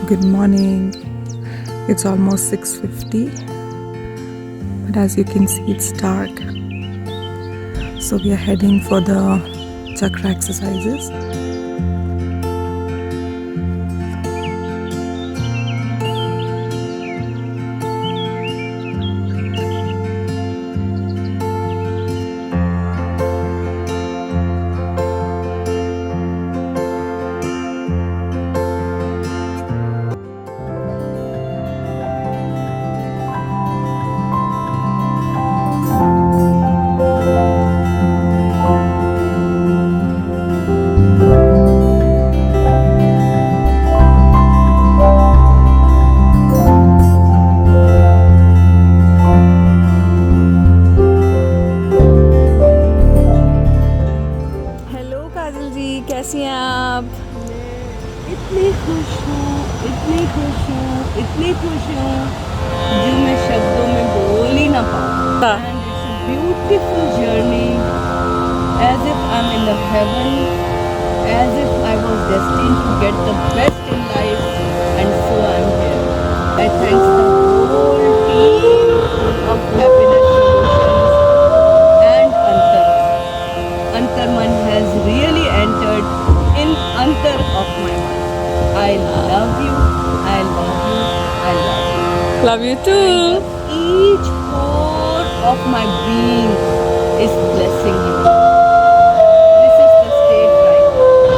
Good morning. It's almost 6:50, but as you can see it's dark. So we are heading for the chakra exercises. कैसी हैं आप? इतनी खुश हूँ जो मैं शब्दों में बोल ही ना पाऊँ. And it's a beautiful journey, as if I'm in the heaven, as if I was destined to get the best in life, and so I'm here. I thank the whole team of Happiness Soulutions and Antarman has really entered in Antar of my mind. I love you, I love you, I love you. Love you too. Each pore of my being is blessing you. This is the state right now.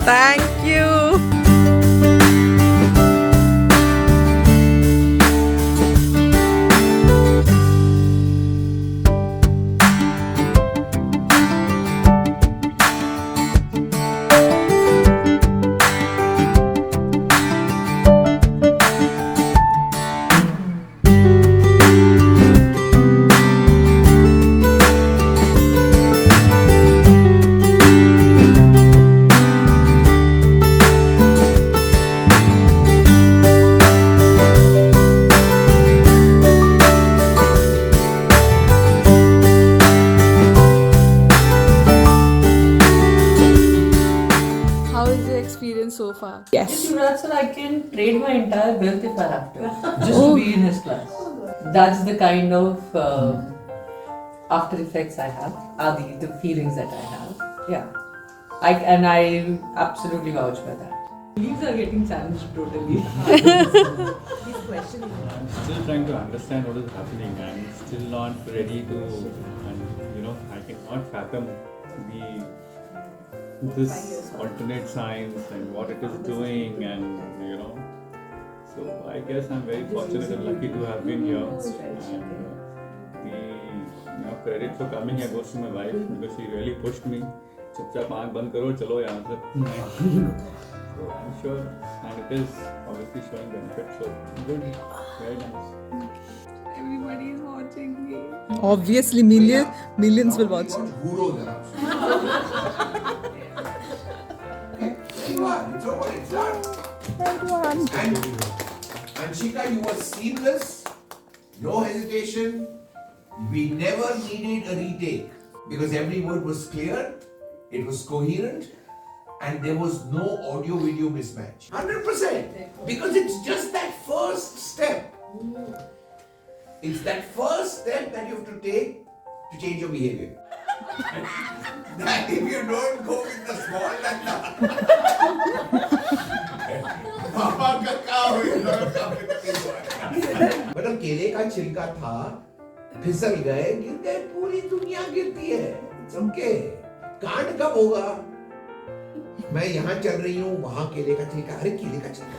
Thank you. How is your experience so far? Yes. Yuvraj sir, I can trade my entire wealth if I have to, just to be in his class. That's the kind of after effects I have, are the feelings that I have. Yeah, I absolutely vouch by that. These are getting challenged totally. I'm still trying to understand what is happening. I'm still not ready to, and I cannot fathom this alternate science and what it is doing, and So I guess I'm very fortunate and lucky to have been here. And the credit for coming here goes to my wife because she really pushed me. चुपचाप आँख बंद करो चलो यहाँ से. So I'm sure, and it is obviously showing benefits. So good, very nice. Everybody is watching me. Obviously, millions will watch. It's over, it's done. And Anshika, you were seamless, no hesitation. We never needed a retake because every word was clear, it was coherent, and there was no audio video mismatch. 100%. Because it's just that first step. It's that first step that you have to take to change your behavior. That if you don't go with the small Mama ka cow is not come with the big one. But केले का छिलका था, फिसल गए, गिर गए, पूरी दुनिया गिरती है। ओके, कांड कब होगा? मैं यहाँ चल रही हूँ, वहां केले का छिलका, अरे केले का छिलका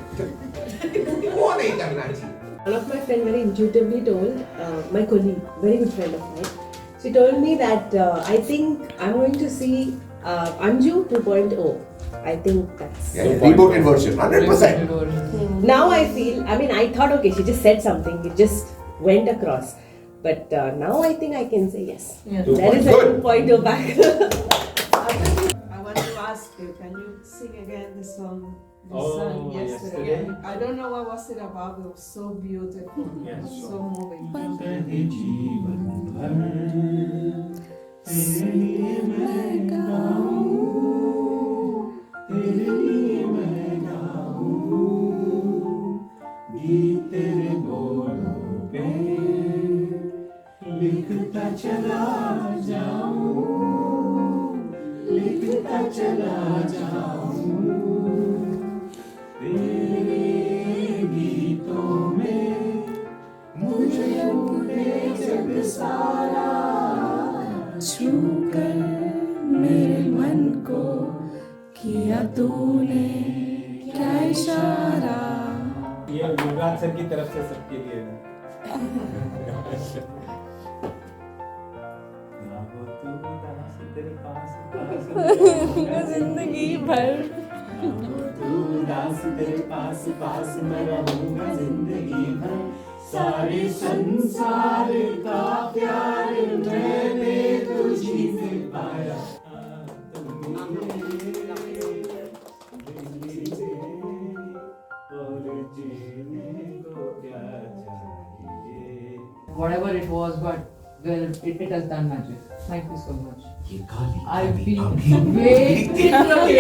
वो नहीं करना चाहिए। One of my friends very intuitively told, my colleague, very good friend of mine, she told me that I think I'm going to see Anju 2.0. I think that's... rebooted version, 100%. Now I feel, I mean, I thought, okay, she just said something, it just went across. But now I think I can say yes. There is a 2.0 back. I want to ask you, can you sing again the song you sang yesterday? I don't know what was it about, it was so beautiful, so moving. लिखता चला जाऊं तेरे गीतों में मुझे लूटे जग सारा छू कर मेरे मन को किया तूने क्या इशारा। ये युवराज सर की तरफ से सबके लिए है। जिंदगी भर उदास तेरे पास पास मैं रहूंगा जिंदगी भर। सारे संसार का प्यार मैंने तुझी से पाया। Whatever it was, but well, it has done magic. Thank you so much. ये गाली I've been अभी waiting. Okay.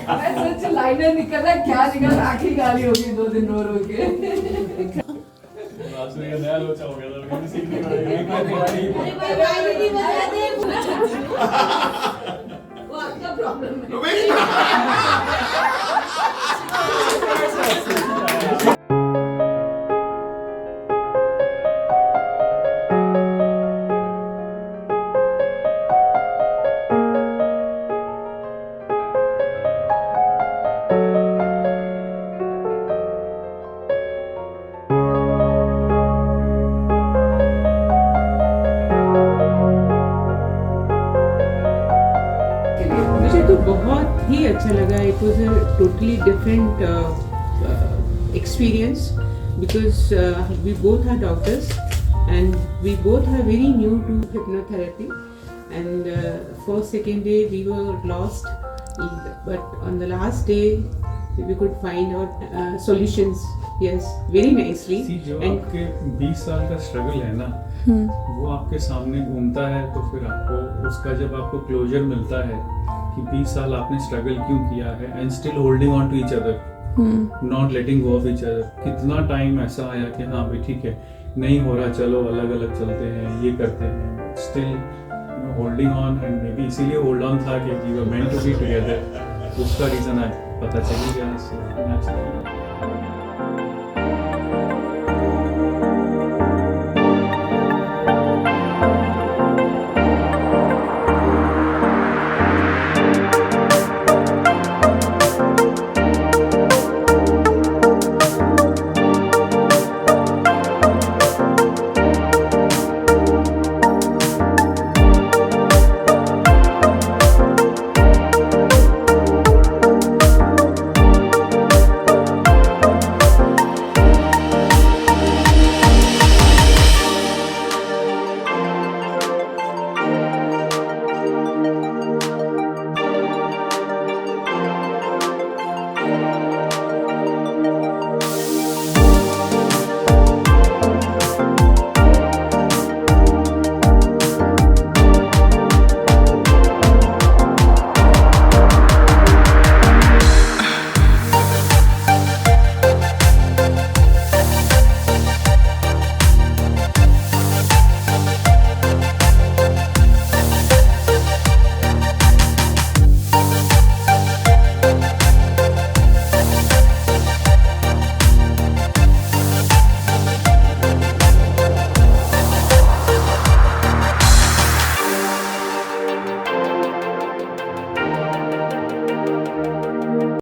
मैं सोच लाइनर निकल रहा है, क्या निकल रहा, आखिरी गाली होगी 2 दिन रो रो के। लास्ट में ये नया लोचा हो गया था, लेकिन सीखने को एक बार दिवाली वो आपका प्रॉब्लम है। मुझे तो बहुत ही अच्छा लगा. It was a totally different experience because we both are doctors and we both are very new to hypnotherapy, and first second day we were lost, but on the last day we could find out solutions, yes, very nicely. See, जो आपके 20 साल का struggle है ना, वो आपके सामने घूमता है, तो फिर आपको उसका जब आपको क्लोजर मिलता है कि 20 साल आपने स्ट्रगल क्यों किया है and still holding on to each other, not letting go of each other. कितना टाइम ऐसा आया कि हाँ भाई ठीक है, नहीं हो रहा, चलो अलग अलग चलते हैं, ये करते हैं, still holding on. And maybe इसीलिए होल्ड ऑन था कि we were meant to be together. उसका रीजन आज पता चल गया.